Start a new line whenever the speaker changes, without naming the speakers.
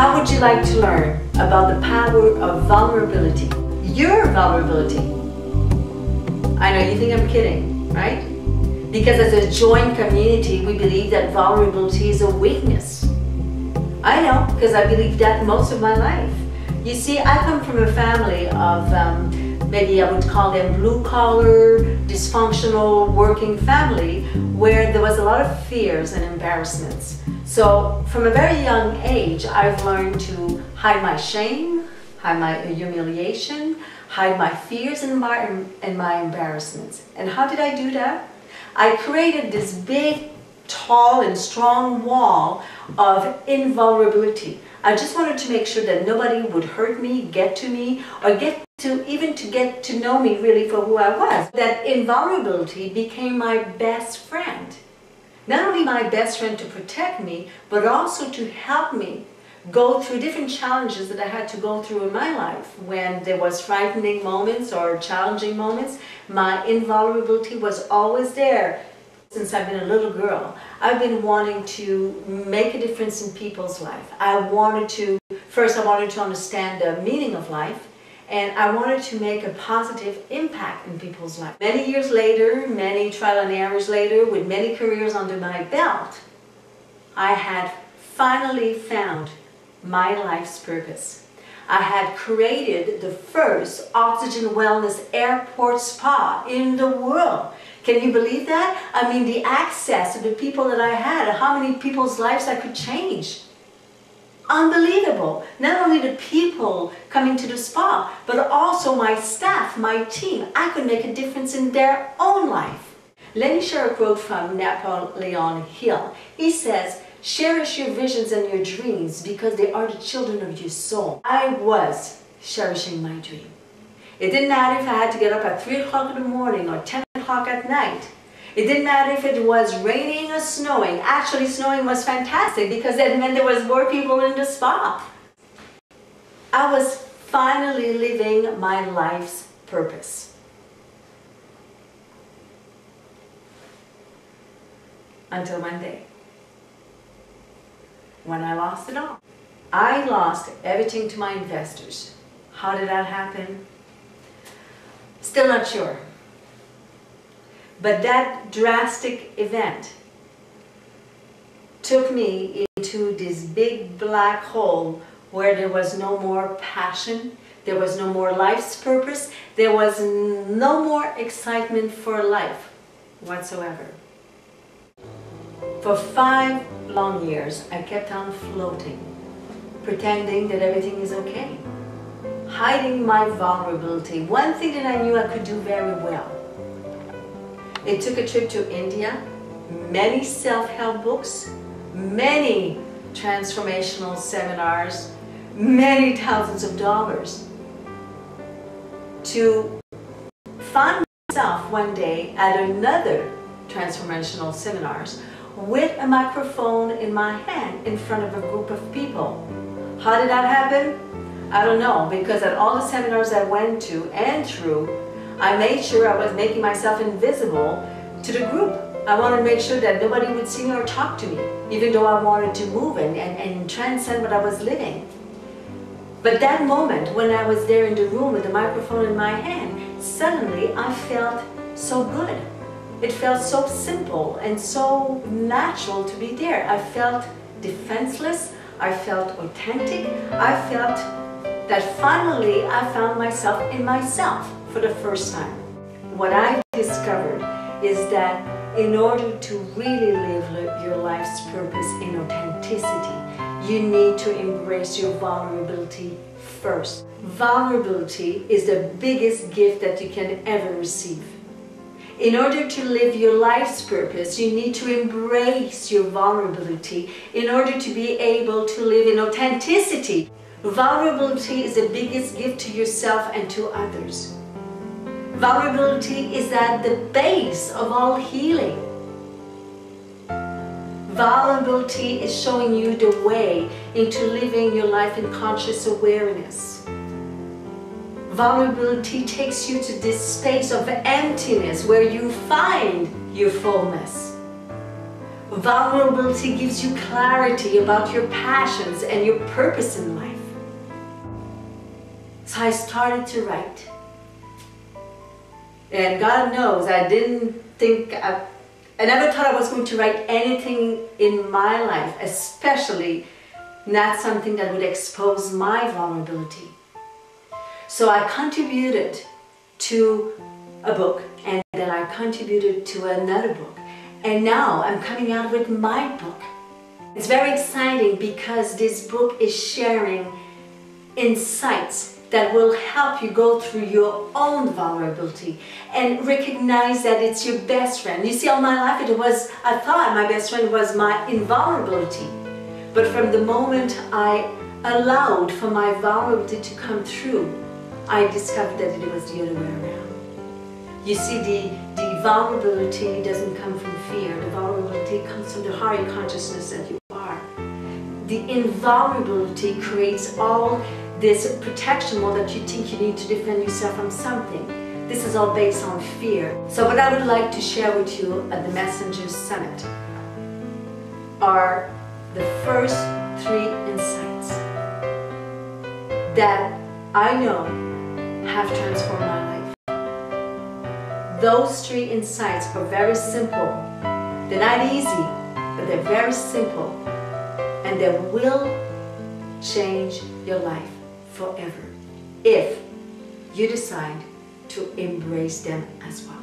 How would you like to learn about the power of vulnerability? Your vulnerability. I know you think I'm kidding, right? Because as a joint community, we believe that vulnerability is a weakness. I know, because I believed that most of my life. You see, I come from a family of, maybe I would call them blue-collar, dysfunctional, working family, where there was a lot of fears and embarrassments. So from a very young age, I've learned to hide my shame, hide my humiliation, hide my fears and my embarrassments. And how did I do that? I created this big, tall and strong wall of invulnerability. I just wanted to make sure that nobody would hurt me, get to me, or even to get to know me really for who I was. That invulnerability became my best friend. Not only my best friend to protect me, but also to help me go through different challenges that I had to go through in my life. When there was frightening moments or challenging moments, my invulnerability was always there. Since I've been a little girl, I've been wanting to make a difference in people's life. First I wanted to understand the meaning of life, and I wanted to make a positive impact in people's life. Many years later, many trial and errors later, with many careers under my belt, I had finally found my life's purpose. I had created the first Oxygen Wellness airport spa in the world. Can you believe that? I mean, the access to the people that I had, how many people's lives I could change. Unbelievable. Not only the people coming to the spa, but also my staff, my team. I could make a difference in their own life. Let me share a quote from Napoleon Hill. He says, "Cherish your visions and your dreams because they are the children of your soul." I was cherishing my dream. It didn't matter if I had to get up at 3 o'clock in the morning or 10 o'clock at night. It didn't matter if it was raining or snowing. Actually, snowing was fantastic because that meant there was more people in the spa. I was finally living my life's purpose. Until one day, when I lost it all. I lost everything to my investors. How did that happen? Still not sure. But that drastic event took me into this big black hole where there was no more passion, there was no more life's purpose, there was no more excitement for life whatsoever. For 5 long years, I kept on floating, pretending that everything is okay, hiding my vulnerability. One thing that I knew I could do very well. It took a trip to India, many self-help books, many transformational seminars, many thousands of dollars to find myself one day at another transformational seminars with a microphone in my hand in front of a group of people. How did that happen? I don't know, because at all the seminars I went to and through, I made sure I was making myself invisible to the group. I wanted to make sure that nobody would see me or talk to me, even though I wanted to move and transcend what I was living. But that moment when I was there in the room with the microphone in my hand, suddenly I felt so good. It felt so simple and so natural to be there. I felt defenseless. I felt authentic. I felt that finally I found myself in myself for the first time. What I discovered is that in order to really live your life's purpose in authenticity, you need to embrace your vulnerability first. Vulnerability is the biggest gift that you can ever receive. In order to live your life's purpose, you need to embrace your vulnerability in order to be able to live in authenticity. Vulnerability is the biggest gift to yourself and to others. Vulnerability is at the base of all healing. Vulnerability is showing you the way into living your life in conscious awareness. Vulnerability takes you to this space of emptiness where you find your fullness. Vulnerability gives you clarity about your passions and your purpose in life. So I started to write. And God knows, I never thought I was going to write anything in my life, especially not something that would expose my vulnerability. So I contributed to a book, and then I contributed to another book. And now I'm coming out with my book. It's very exciting because this book is sharing insights that will help you go through your own vulnerability and recognize that it's your best friend. You see, all my life I thought my best friend was my invulnerability. But from the moment I allowed for my vulnerability to come through, I discovered that it was the other way around. You see, the vulnerability doesn't come from fear. The vulnerability comes from the higher consciousness that you are. The invulnerability creates all this protection mode that you think you need to defend yourself from something. This is all based on fear. So what I would like to share with you at the Messengers Summit are the first 3 insights that I know have transformed my life. Those 3 insights are very simple. They're not easy, but they're very simple, and they will change your life forever if you decide to embrace them as well.